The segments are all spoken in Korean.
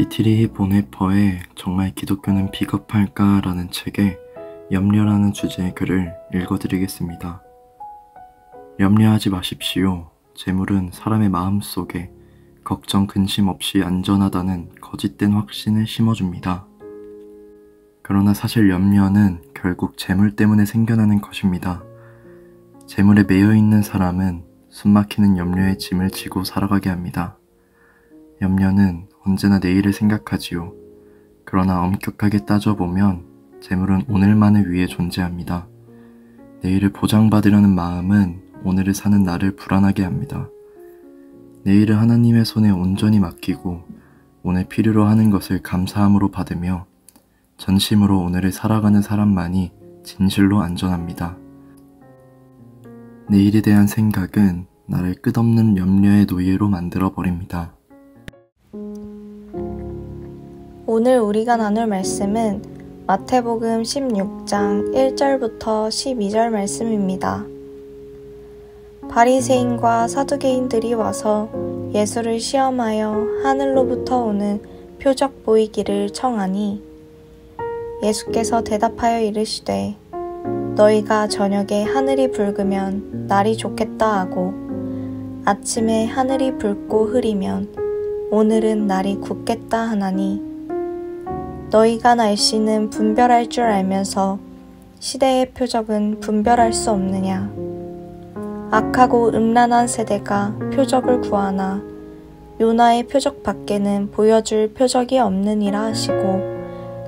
디트리히 보네퍼의 정말 기독교는 비겁할까? 라는 책에 염려라는 주제의 글을 읽어드리겠습니다. 염려하지 마십시오. 재물은 사람의 마음속에 걱정 근심 없이 안전하다는 거짓된 확신을 심어줍니다. 그러나 사실 염려는 결국 재물 때문에 생겨나는 것입니다. 재물에 매여있는 사람은 숨막히는 염려의 짐을 지고 살아가게 합니다. 염려는 언제나 내일을 생각하지요. 그러나 엄격하게 따져보면 재물은 오늘만을 위해 존재합니다. 내일을 보장받으려는 마음은 오늘을 사는 나를 불안하게 합니다. 내일을 하나님의 손에 온전히 맡기고 오늘 필요로 하는 것을 감사함으로 받으며 전심으로 오늘을 살아가는 사람만이 진실로 안전합니다. 내일에 대한 생각은 나를 끝없는 염려의 노예로 만들어버립니다. 오늘 우리가 나눌 말씀은 마태복음 16장 1절부터 12절 말씀입니다. 바리새인과 사두개인들이 와서 예수를 시험하여 하늘로부터 오는 표적 보이기를 청하니 예수께서 대답하여 이르시되 너희가 저녁에 하늘이 붉으면 날이 좋겠다 하고 아침에 하늘이 붉고 흐리면 오늘은 날이 굳겠다 하나니 너희가 날씨는 분별할 줄 알면서 시대의 표적은 분별할 수 없느냐. 악하고 음란한 세대가 표적을 구하나 요나의 표적 밖에는 보여줄 표적이 없느니라 하시고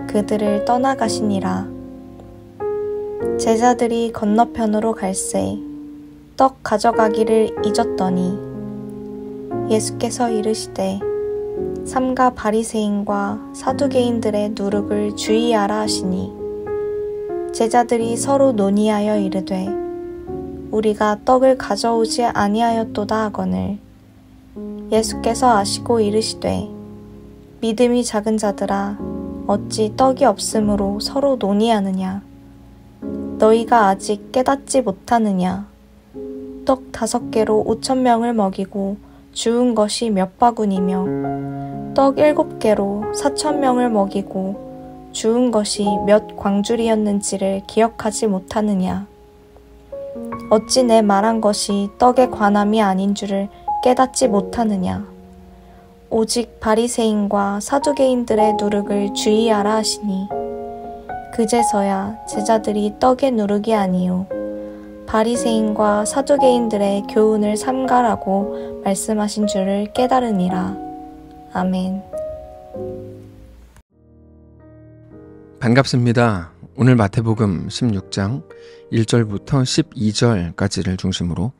그들을 떠나가시니라. 제자들이 건너편으로 갈새 떡 가져가기를 잊었더니 예수께서 이르시되 삼가 바리새인과 사두개인들의 누룩을 주의하라 하시니 제자들이 서로 논의하여 이르되 우리가 떡을 가져오지 아니하였도다 하거늘 예수께서 아시고 이르시되 믿음이 작은 자들아 어찌 떡이 없으므로 서로 논의하느냐. 너희가 아직 깨닫지 못하느냐. 떡 5개로 5,000명을 먹이고 주운 것이 몇 바구니며 떡 7개로 4,000명을 먹이고 주운 것이 몇 광주리였는지를 기억하지 못하느냐. 어찌 내 말한 것이 떡의 관함이 아닌 줄을 깨닫지 못하느냐. 오직 바리새인과 사두개인들의 누룩을 주의하라 하시니 그제서야 제자들이 떡의 누룩이 아니요 바리새인과 사두개인들의 교훈을 삼가라고 말씀하신 줄을 깨달으니라. 아멘. 반갑습니다. 오늘 마태복음 16장 1절부터 12절까지를 중심으로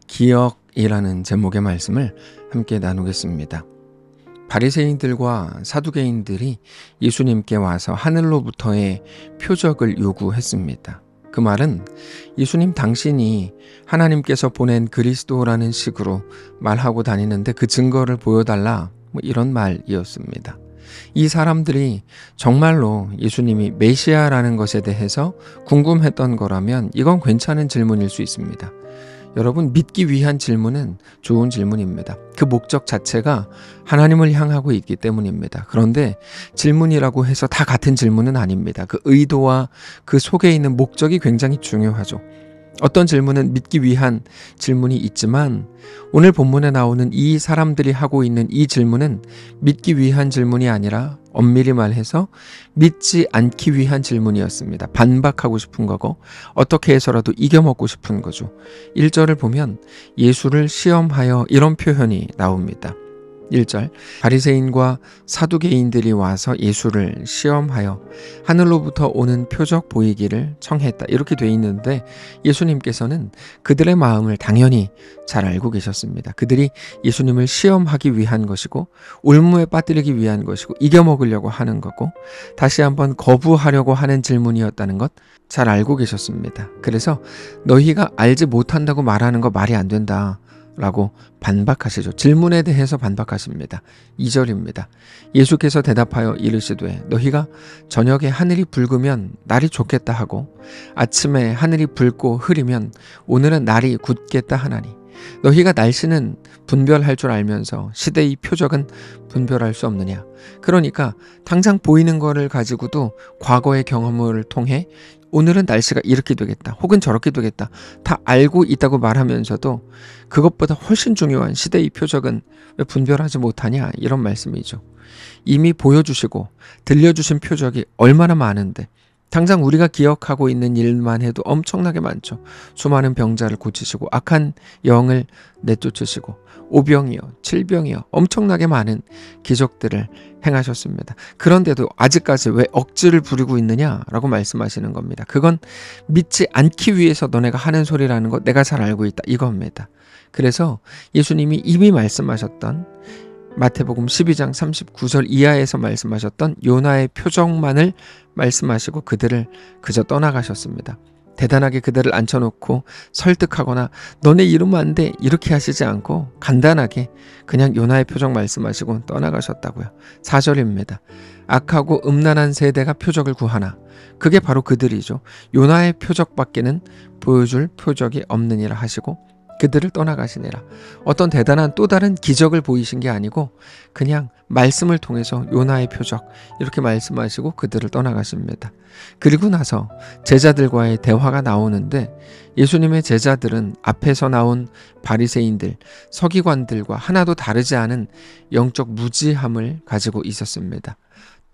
기억이라는 제목의 말씀을 함께 나누겠습니다. 바리새인들과 사두개인들이 예수님께 와서 하늘로부터의 표적을 요구했습니다. 그 말은 예수님 당신이 하나님께서 보낸 그리스도라는 식으로 말하고 다니는데 그 증거를 보여달라 이런 말이었습니다. 이 사람들이 정말로 예수님이 메시아라는 것에 대해서 궁금했던 거라면 이건 괜찮은 질문일 수 있습니다. 여러분, 믿기 위한 질문은 좋은 질문입니다. 그 목적 자체가 하나님을 향하고 있기 때문입니다. 그런데 질문이라고 해서 다 같은 질문은 아닙니다. 그 의도와 그 속에 있는 목적이 굉장히 중요하죠. 어떤 질문은 믿기 위한 질문이 있지만 오늘 본문에 나오는 이 사람들이 하고 있는 이 질문은 믿기 위한 질문이 아니라 엄밀히 말해서 믿지 않기 위한 질문이었습니다. 반박하고 싶은 거고 어떻게 해서라도 이겨먹고 싶은 거죠. 1절을 보면 예수를 시험하여 이런 표현이 나옵니다. 1절 바리새인과 사두개인들이 와서 예수를 시험하여 하늘로부터 오는 표적 보이기를 청했다. 이렇게 돼 있는데 예수님께서는 그들의 마음을 당연히 잘 알고 계셨습니다. 그들이 예수님을 시험하기 위한 것이고 올무에 빠뜨리기 위한 것이고 이겨먹으려고 하는 거고 다시 한번 거부하려고 하는 질문이었다는 것 잘 알고 계셨습니다. 그래서 너희가 알지 못한다고 말하는 거 말이 안 된다 라고 반박하시죠. 질문에 대해서 반박하십니다. 2절입니다. 예수께서 대답하여 이르시되 너희가 저녁에 하늘이 붉으면 날이 좋겠다 하고 아침에 하늘이 붉고 흐리면 오늘은 날이 굳겠다 하나니 너희가 날씨는 분별할 줄 알면서 시대의 표적은 분별할 수 없느냐. 그러니까 당장 보이는 거를 가지고도 과거의 경험을 통해 오늘은 날씨가 이렇게 되겠다 혹은 저렇게 되겠다 다 알고 있다고 말하면서도 그것보다 훨씬 중요한 시대의 표적은 왜 분별하지 못하냐, 이런 말씀이죠. 이미 보여주시고 들려주신 표적이 얼마나 많은데 당장 우리가 기억하고 있는 일만 해도 엄청나게 많죠. 수많은 병자를 고치시고 악한 영을 내쫓으시고 오병이요 칠병이요 엄청나게 많은 기적들을 행하셨습니다. 그런데도 아직까지 왜 억지를 부리고 있느냐라고 말씀하시는 겁니다. 그건 믿지 않기 위해서 너네가 하는 소리라는 거 내가 잘 알고 있다, 이겁니다. 그래서 예수님이 이미 말씀하셨던 마태복음 12장 39절 이하에서 말씀하셨던 요나의 표적만을 말씀하시고 그들을 그저 떠나가셨습니다. 대단하게 그들을 앉혀놓고 설득하거나 너네 이러면 안 돼 이렇게 하시지 않고 간단하게 그냥 요나의 표적 말씀하시고 떠나가셨다고요. 4절입니다. 악하고 음란한 세대가 표적을 구하나 그게 바로 그들이죠. 요나의 표적밖에는 보여줄 표적이 없느니라 하시고 그들을 떠나가시니라. 어떤 대단한 또 다른 기적을 보이신 게 아니고 그냥 말씀을 통해서 요나의 표적 이렇게 말씀하시고 그들을 떠나가십니다. 그리고 나서 제자들과의 대화가 나오는데 예수님의 제자들은 앞에서 나온 바리새인들, 서기관들과 하나도 다르지 않은 영적 무지함을 가지고 있었습니다.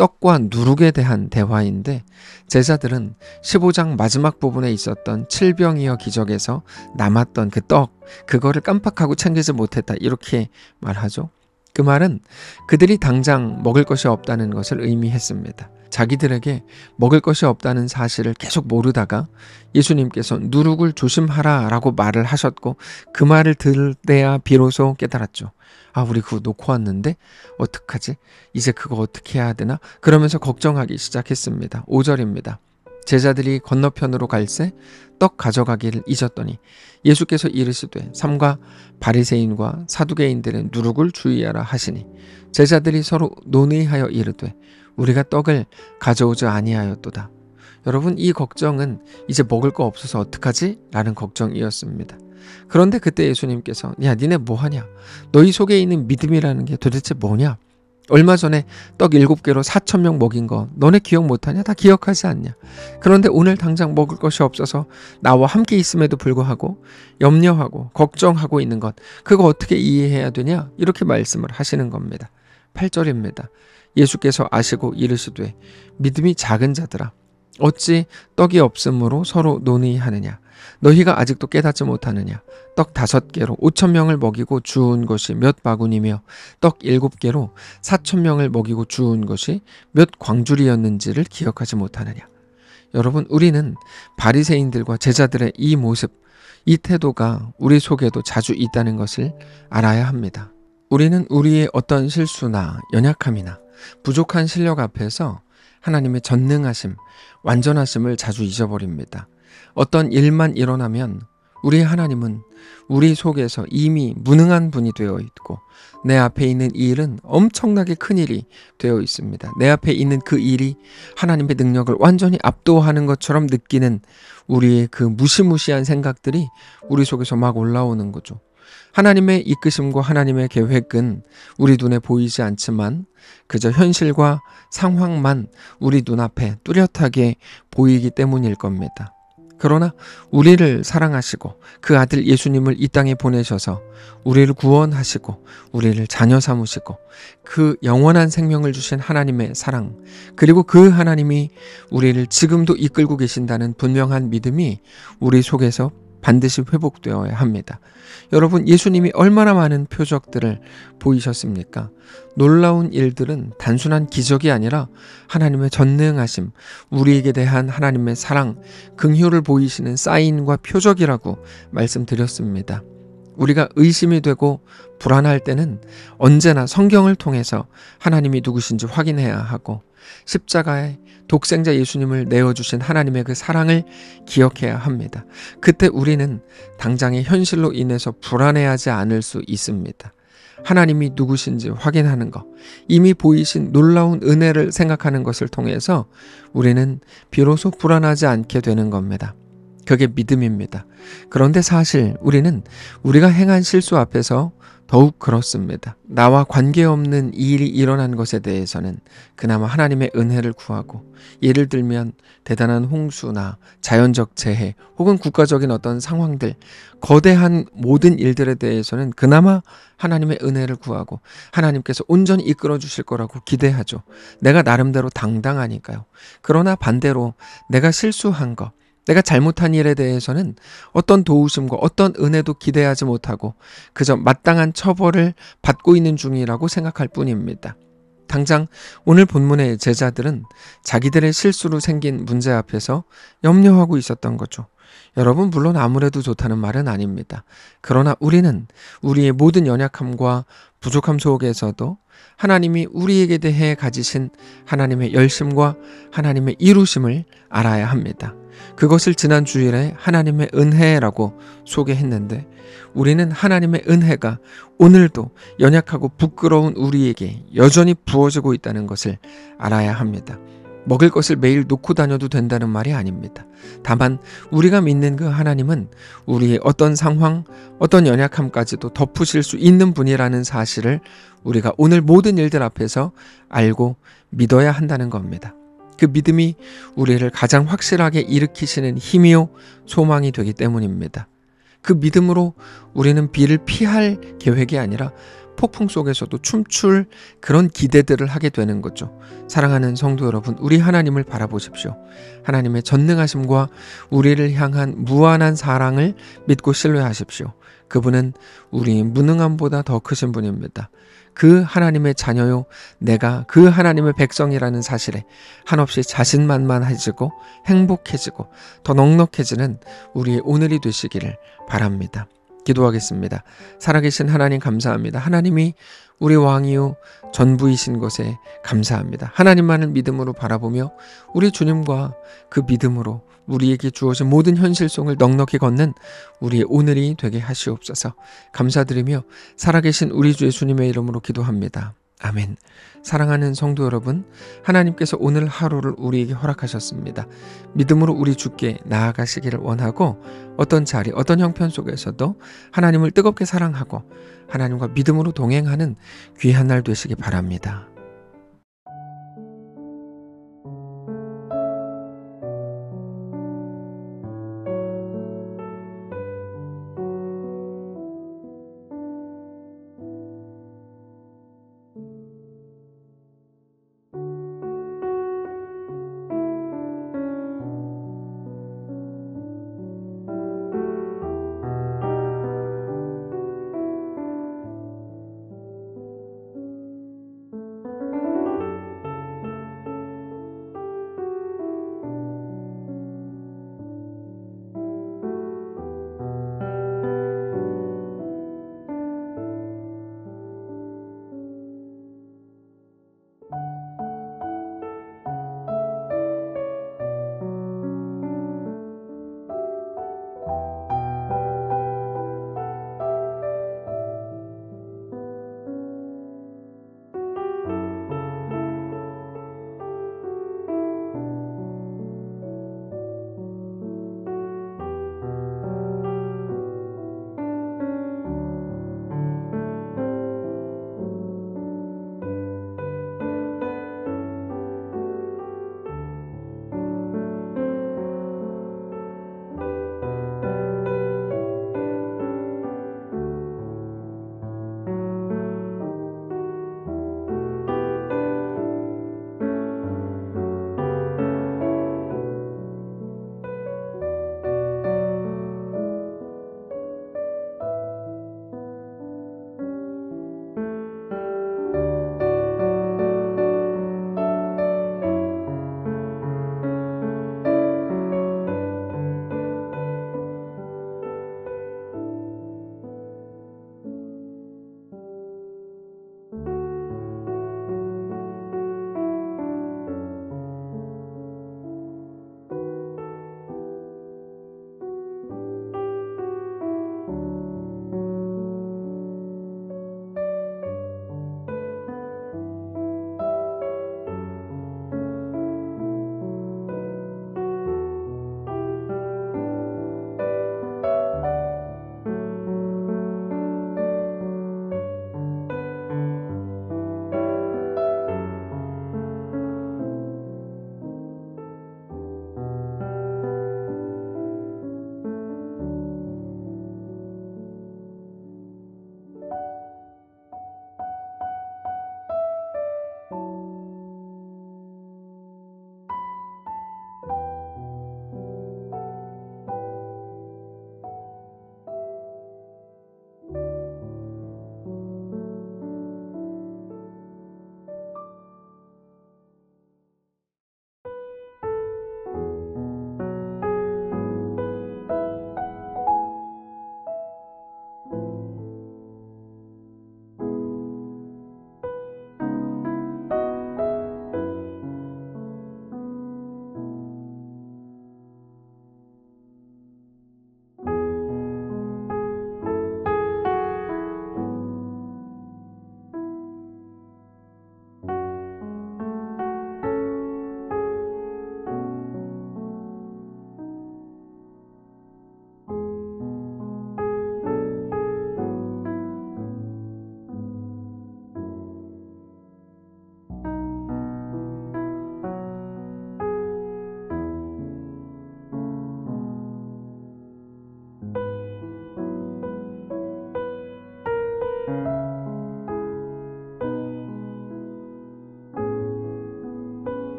떡과 누룩에 대한 대화인데 제자들은 15장 마지막 부분에 있었던 칠병이어 기적에서 남았던 그 떡, 그거를 깜빡하고 챙기지 못했다 이렇게 말하죠. 그 말은 그들이 당장 먹을 것이 없다는 것을 의미했습니다. 자기들에게 먹을 것이 없다는 사실을 계속 모르다가 예수님께서 누룩을 조심하라 라고 말을 하셨고 그 말을 들을 때야 비로소 깨달았죠. 아, 우리 그거 놓고 왔는데 어떡하지? 이제 그거 어떻게 해야 되나? 그러면서 걱정하기 시작했습니다. 5절입니다. 제자들이 건너편으로 갈새 떡 가져가기를 잊었더니 예수께서 이르시되 삼가 바리새인과 사두개인들은 누룩을 주의하라 하시니 제자들이 서로 논의하여 이르되 우리가 떡을 가져오지 아니하였도다. 여러분, 이 걱정은 이제 먹을 거 없어서 어떡하지? 라는 걱정이었습니다. 그런데 그때 예수님께서 야, 니네 뭐하냐? 너희 속에 있는 믿음이라는 게 도대체 뭐냐? 얼마 전에 떡 7개로 4,000명 먹인 거 너네 기억 못하냐? 다 기억하지 않냐? 그런데 오늘 당장 먹을 것이 없어서 나와 함께 있음에도 불구하고 염려하고 걱정하고 있는 것, 그거 어떻게 이해해야 되냐? 이렇게 말씀을 하시는 겁니다. 8절입니다. 예수께서 아시고 이르시되 믿음이 작은 자들아 어찌 떡이 없으므로 서로 논의하느냐? 너희가 아직도 깨닫지 못하느냐? 떡 5개로 5,000명을 먹이고 주운 것이 몇 바구니며 떡 7개로 4,000명을 먹이고 주운 것이 몇 광줄이었는지를 기억하지 못하느냐? 여러분, 우리는 바리새인들과 제자들의 이 모습, 이 태도가 우리 속에도 자주 있다는 것을 알아야 합니다. 우리는 우리의 어떤 실수나 연약함이나 부족한 실력 앞에서 하나님의 전능하심, 완전하심을 자주 잊어버립니다. 어떤 일만 일어나면 우리 하나님은 우리 속에서 이미 무능한 분이 되어 있고 내 앞에 있는 이 일은 엄청나게 큰 일이 되어 있습니다. 내 앞에 있는 그 일이 하나님의 능력을 완전히 압도하는 것처럼 느끼는 우리의 그 무시무시한 생각들이 우리 속에서 막 올라오는 거죠. 하나님의 이끄심과 하나님의 계획은 우리 눈에 보이지 않지만 그저 현실과 상황만 우리 눈앞에 뚜렷하게 보이기 때문일 겁니다. 그러나 우리를 사랑하시고 그 아들 예수님을 이 땅에 보내셔서 우리를 구원하시고 우리를 자녀 삼으시고 그 영원한 생명을 주신 하나님의 사랑, 그리고 그 하나님이 우리를 지금도 이끌고 계신다는 분명한 믿음이 우리 속에서 반드시 회복되어야 합니다. 여러분, 예수님이 얼마나 많은 표적들을 보이셨습니까? 놀라운 일들은 단순한 기적이 아니라 하나님의 전능하심, 우리에게 대한 하나님의 사랑, 긍휼을 보이시는 사인과 표적이라고 말씀드렸습니다. 우리가 의심이 되고 불안할 때는 언제나 성경을 통해서 하나님이 누구신지 확인해야 하고 십자가에 독생자 예수님을 내어주신 하나님의 그 사랑을 기억해야 합니다. 그때 우리는 당장의 현실로 인해서 불안해하지 않을 수 있습니다. 하나님이 누구신지 확인하는 것, 이미 보이신 놀라운 은혜를 생각하는 것을 통해서 우리는 비로소 불안하지 않게 되는 겁니다. 그게 믿음입니다. 그런데 사실 우리는 우리가 행한 실수 앞에서 더욱 그렇습니다. 나와 관계없는 일이 일어난 것에 대해서는 그나마 하나님의 은혜를 구하고, 예를 들면 대단한 홍수나 자연적 재해 혹은 국가적인 어떤 상황들, 거대한 모든 일들에 대해서는 그나마 하나님의 은혜를 구하고 하나님께서 온전히 이끌어 주실 거라고 기대하죠. 내가 나름대로 당당하니까요. 그러나 반대로 내가 실수한 것, 내가 잘못한 일에 대해서는 어떤 도우심과 어떤 은혜도 기대하지 못하고 그저 마땅한 처벌을 받고 있는 중이라고 생각할 뿐입니다. 당장 오늘 본문의 제자들은 자기들의 실수로 생긴 문제 앞에서 염려하고 있었던 거죠. 여러분, 물론 아무래도 좋다는 말은 아닙니다. 그러나 우리는 우리의 모든 연약함과 부족함 속에서도 하나님이 우리에게 대해 가지신 하나님의 열심과 하나님의 이루심을 알아야 합니다. 그것을 지난 주일에 하나님의 은혜라고 소개했는데, 우리는 하나님의 은혜가 오늘도 연약하고 부끄러운 우리에게 여전히 부어지고 있다는 것을 알아야 합니다. 먹을 것을 매일 놓고 다녀도 된다는 말이 아닙니다. 다만 우리가 믿는 그 하나님은 우리의 어떤 상황, 어떤 연약함까지도 덮으실 수 있는 분이라는 사실을 우리가 오늘 모든 일들 앞에서 알고 믿어야 한다는 겁니다. 그 믿음이 우리를 가장 확실하게 일으키시는 힘이요 소망이 되기 때문입니다. 그 믿음으로 우리는 비를 피할 계획이 아니라 폭풍 속에서도 춤출 그런 기대들을 하게 되는 거죠. 사랑하는 성도 여러분, 우리 하나님을 바라보십시오. 하나님의 전능하심과 우리를 향한 무한한 사랑을 믿고 신뢰하십시오. 그분은 우리 무능함보다 더 크신 분입니다. 그 하나님의 자녀요, 내가 그 하나님의 백성이라는 사실에 한없이 자신만만해지고 행복해지고 더 넉넉해지는 우리의 오늘이 되시기를 바랍니다. 기도하겠습니다. 살아계신 하나님 감사합니다. 하나님이 우리 왕이요 전부이신 것에 감사합니다. 하나님만을 믿음으로 바라보며 우리 주님과 그 믿음으로 우리에게 주어진 모든 현실성을 넉넉히 걷는 우리의 오늘이 되게 하시옵소서. 감사드리며 살아계신 우리 주 예수님의 이름으로 기도합니다. 아멘. 사랑하는 성도 여러분, 하나님께서 오늘 하루를 우리에게 허락하셨습니다. 믿음으로 우리 주께 나아가시기를 원하고, 어떤 자리, 어떤 형편 속에서도 하나님을 뜨겁게 사랑하고 하나님과 믿음으로 동행하는 귀한 날 되시기 바랍니다.